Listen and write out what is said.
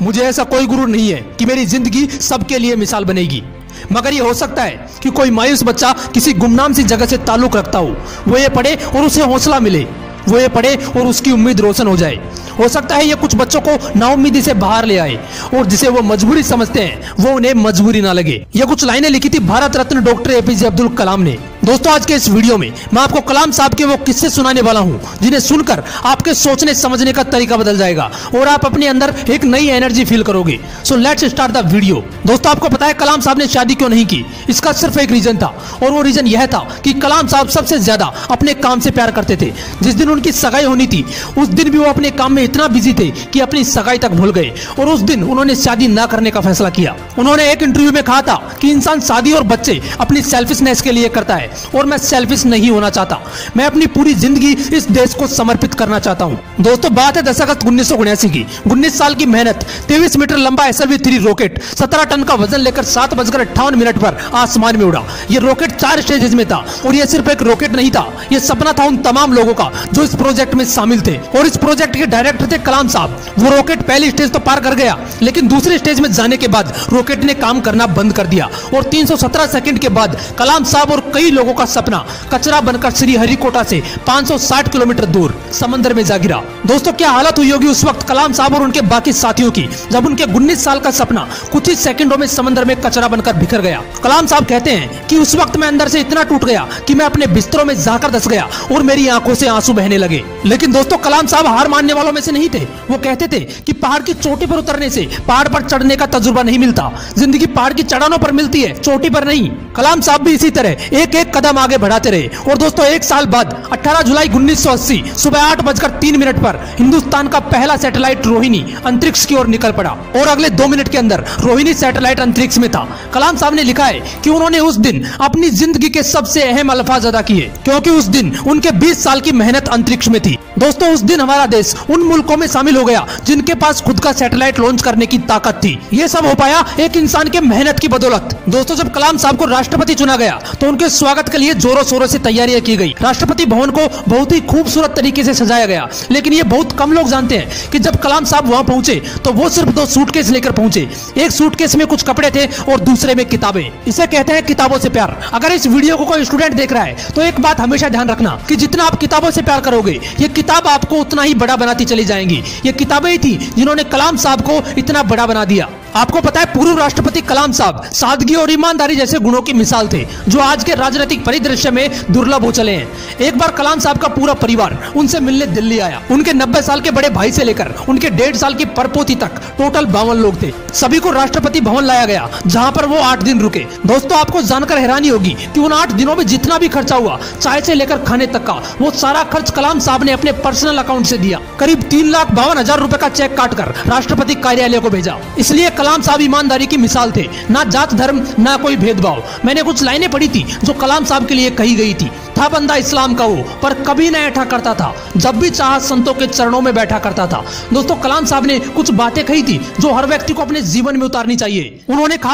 मुझे ऐसा कोई गुरु नहीं है कि मेरी जिंदगी सबके लिए मिसाल बनेगी, मगर ये हो सकता है कि कोई मायूस बच्चा किसी गुमनाम सी जगह से ताल्लुक रखता हो, वो ये पढ़े और उसे हौसला मिले, वो ये पढ़े और उसकी उम्मीद रोशन हो जाए। हो सकता है ये कुछ बच्चों को नाउम्मीदी से बाहर ले आए और जिसे वो मजबूरी समझते हैं वो उन्हें मजबूरी ना लगे। ये कुछ लाइनें लिखी थी भारत रत्न डॉक्टर एपीजे अब्दुल कलाम ने। दोस्तों, आज के इस वीडियो में मैं आपको कलाम साहब के वो किस्से सुनाने वाला हूं जिन्हें सुनकर आपके सोचने समझने का तरीका बदल जाएगा और आप अपने अंदर एक नई एनर्जी फील करोगे। So let's start the video. दोस्तों, आपको पता है कलाम साहब ने शादी क्यों नहीं की? इसका सिर्फ एक रीजन था और वो रीजन यह था कि कलाम साहब सबसे ज्यादा अपने काम से प्यार करते थे। जिस दिन उनकी सगाई होनी थी उस दिन भी वो अपने काम में इतना बिजी थे कि अपनी सगाई तक भूल गए और उस दिन उन्होंने शादी न करने का फैसला किया। उन्होंने एक इंटरव्यू में कहा था कि इंसान शादी और बच्चे अपनी सेल्फिशनेस के लिए करता है और मैं सेल्फिश नहीं होना चाहता। मैं अपनी पूरी जिंदगी इस देश को समर्पित करना चाहता हूं। दोस्तों, बात है 10 अगस्त 1979 की। 19 साल की मेहनत, 23 मीटर लंबा SLV-3 रॉकेट 17 टन का वजन लेकर 7:58 पर आसमान में उड़ा। यह रॉकेट 4 स्टेजेस में था और यह सिर्फ एक रॉकेट नहीं था, यह सपना था उन तमाम लोगों का जो इस प्रोजेक्ट में शामिल थे और इस प्रोजेक्ट के डायरेक्टर थे कलाम साहब। वो रॉकेट पहली स्टेज तो पार कर गया, लेकिन दूसरी स्टेज में जाने के बाद रॉकेट ने काम करना बंद कर दिया और 317 सेकंड के बाद कलाम साहब और कई लोगों का सपना कचरा बनकर श्रीहरिकोटा से 560 किलोमीटर दूर समंदर में जा गिरा। दोस्तों, क्या हालत हुई होगी उस वक्त कलाम साहब और उनके बाकी साथियों की जब उनके 19 साल का सपना कुछ ही सेकंडों में समंदर में कचरा बनकर बिखर गया। कलाम साहब कहते हैं कि उस वक्त मैं अंदर से इतना टूट गया कि मैं अपने बिस्तरों में जाकर धंस गया और मेरी आंखों से आंसू बहने लगे। लेकिन दोस्तों, कलाम साहब हार मानने वालों में से नहीं थे। वो कहते थे कि पहाड़ की चोटी पर उतरने से पहाड़ पर चढ़ने का तजुर्बा नहीं मिलता, जिंदगी पहाड़ की चढ़ानों पर मिलती है, चोटी पर नहीं। कलाम साहब भी इसी तरह एक एक कदम आगे बढ़ाते रहे और दोस्तों, एक साल बाद 18 जुलाई 1980 सुबह 8:03 पर हिंदुस्तान का पहला सैटेलाइट रोहिणी अंतरिक्ष की ओर निकल पड़ा और अगले 2 मिनट के अंदर रोहिणी सैटेलाइट अंतरिक्ष में था। कलाम साहब ने लिखा है कि उन्होंने उस दिन अपनी जिंदगी के सबसे अहम अल्फाज अदा किए क्योंकि उस दिन उनके 20 साल की मेहनत अंतरिक्ष में थी। दोस्तों, उस दिन हमारा देश उन मुल्कों में शामिल हो गया जिनके पास खुद का सैटेलाइट लॉन्च करने की ताकत थी। ये सब हो पाया एक इंसान के मेहनत की बदौलत। दोस्तों, जब कलाम साहब को राष्ट्रपति चुना गया तो उनके स्वागत के लिए जोरों शोरों से तैयारियां की गई। राष्ट्रपति भवन को बहुत ही खूबसूरत तरीके से सजाया गया, लेकिन ये बहुत कम लोग जानते हैं कि जब कलाम साहब वहां पहुंचे तो वो सिर्फ 2 सूटकेस लेकर पहुंचे। एक सूटकेस में कुछ कपड़े थे और दूसरे में किताबें। इसे कहते हैं किताबों से प्यार। अगर इस वीडियो को कोई स्टूडेंट देख रहा है तो एक बात हमेशा ध्यान रखना कि जितना आप किताबों से प्यार करोगे ये किताब आपको उतना ही बड़ा बनाती चली जाएंगी। ये किताबें ही थी जिन्होंने कलाम साहब को इतना बड़ा बना दिया। आपको पता है पूर्व राष्ट्रपति कलाम साहब सादगी और ईमानदारी जैसे गुणों की मिसाल थे जो आज के राजनीतिक परिदृश्य में दुर्लभ हो चले हैं। एक बार कलाम साहब का पूरा परिवार उनसे मिलने दिल्ली आया। उनके 90 साल के बड़े भाई से लेकर उनके 1.5 साल की परपोती तक टोटल 52 लोग थे। सभी को राष्ट्रपति भवन लाया गया जहां पर वो 8 दिन रुके। दोस्तों, आपको जानकर हैरानी होगी कि उन 8 दिनों में जितना भी खर्चा हुआ, चाय से लेकर खाने तक का, वो सारा खर्च कलाम साहब ने अपने पर्सनल अकाउंट से दिया। करीब 3,52,000 रुपए का चेक काटकर राष्ट्रपति कार्यालय को भेजा। इसलिए कलाम साहब ईमानदारी की मिसाल थे, ना जात धर्म ना कोई भेदभाव। मैंने कुछ लाइनें पढ़ी थी जो कलाम साहब के लिए कही गई थी। था बंदा इस्लाम का वो, पर कभी न ऐठा करता था, जब भी चाहा संतों के चरणों में बैठा करता था। दोस्तों, कलाम साहब ने कुछ बातें कही थी जो हर व्यक्ति को अपने जीवन में उतारनी चाहिए। उन्होंने कहा